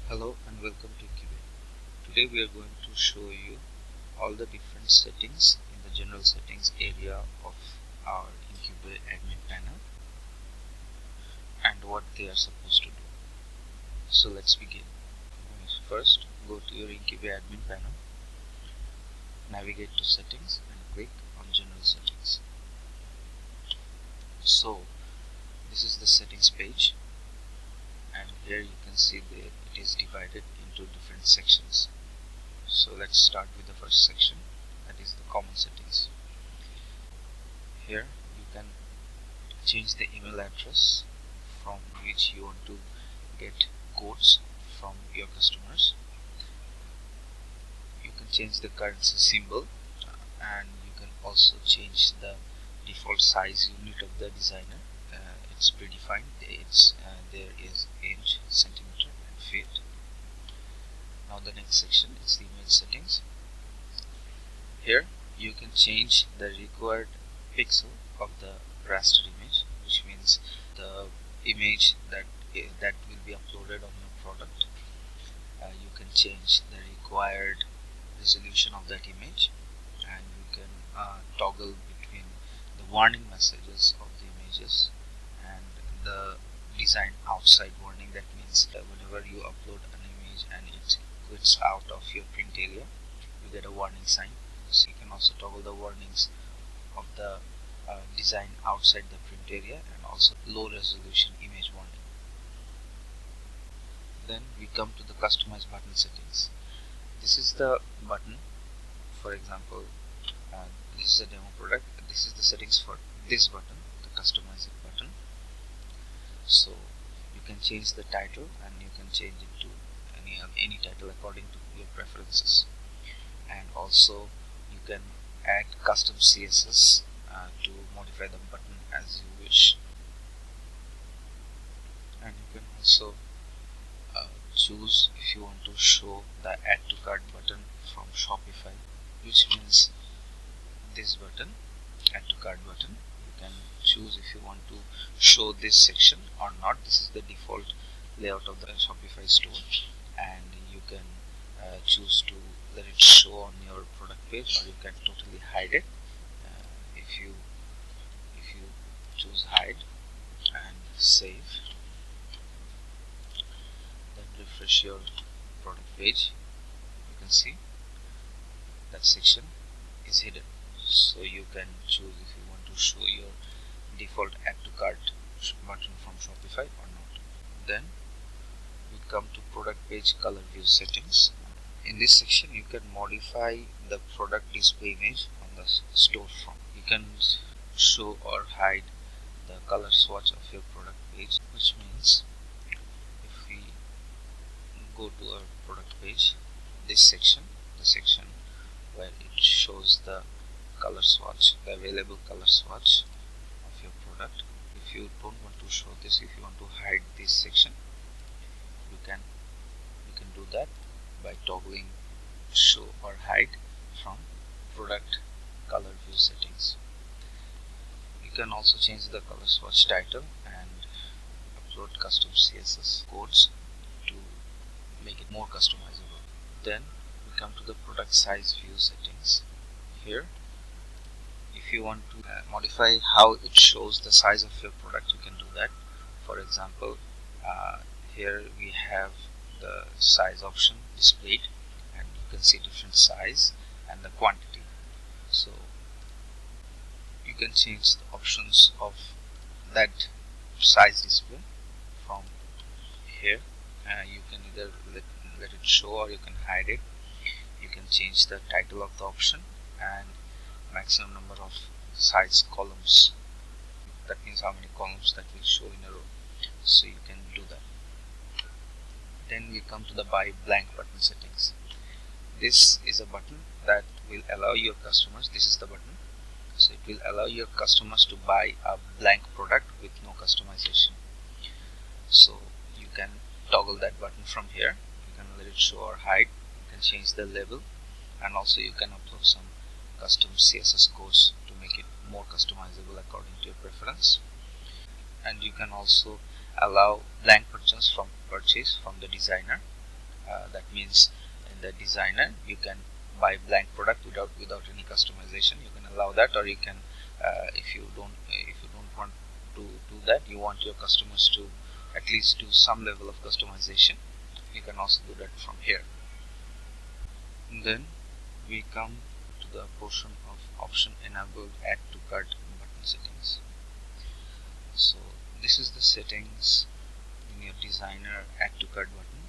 Hello and welcome to Inkybay. Today we are going to show you all the different settings in the general settings area of our Inkybay admin panel and what they are supposed to do. So let's begin. First, go to your Inkybay admin panel, navigate to settings and click on general settings. So this is the settings page, and here you can see that it is divided into different sections. So let's start with the first section, that is the common settings. Here you can change the email address from which you want to get quotes from your customers. You can change the currency symbol, and you can also change the default size unit of the designer. It's predefined. There is inch, centimeter and feet. Now the next section is the image settings. Here you can change the required pixel of the raster image, which means the image that will be uploaded on your product. You can change the required resolution of that image, and you can toggle between the warning messages of the images and the design outside warning. That means that whenever you upload an image and it quits out of your print area, you get a warning sign. So you can also toggle the warnings of the design outside the print area and also low resolution image warning. Then we come to the customize button settings. This is the button. For example, this is a demo product. This is the settings for this button, the customize it button. So you can change the title, and you can change it to any title according to your preferences. And also you can add custom CSS to modify the button as you wish. And you can also choose if you want to show the add to cart button from Shopify, which means this button, add to cart button. You can choose if you want to show this section or not. This is the default layout of the Shopify store, and you can choose to let it show on your product page, or you can totally hide it. If you choose hide and save, then refresh your product page, you can see that section is hidden. So you can choose if you want to show your default add to cart button from Shopify or not. Then we come to product page color view settings. In this section you can modify the product display image on the storefront. You can show or hide the color swatch of your product page, which means if we go to our product page, this section, the section where it shows the color swatch, the available color swatch of your product. If you don't want to show this, if you want to hide this section, you can do that by toggling show or hide from product color view settings. You can also change the color swatch title and upload custom CSS codes to make it more customizable. Then we come to the product size view settings. Here, if you want to modify how it shows the size of your product, you can do that. For example, here we have the size option displayed, and you can see different size and the quantity. So you can change the options of that size display from here. You can either let it show or you can hide it. You can change the title of the option and maximum number of size columns. That means how many columns that will show in a row. So you can do that. Then we come to the buy blank button settings. This is a button that will allow your customers, this is the button, so it will allow your customers to buy a blank product with no customization. So you can toggle that button from here. You can let it show or hide. You can change the label, and also you can upload some custom CSS codes to make it more customizable according to your preference. And you can also allow blank purchase from the designer. That means in the designer you can buy blank product without any customization. You can allow that, or you can if you don't want to do that, you want your customers to at least do some level of customization, you can also do that from here. And then we come to the portion of option enabled add to cart button settings. So this is the settings in your designer add to cart button,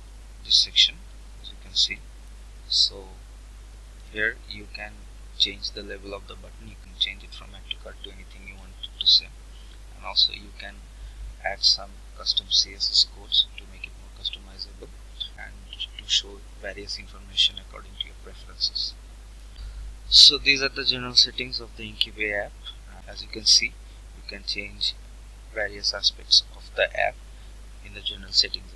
this section, as you can see. So here you can change the level of the button. You can change it from add to cart to anything you want to say, and also you can add some custom CSS codes to make it more customizable and to show various information according to your preferences. So these are the general settings of the Inkybay app. As you can see, you can change various aspects of the app in the general settings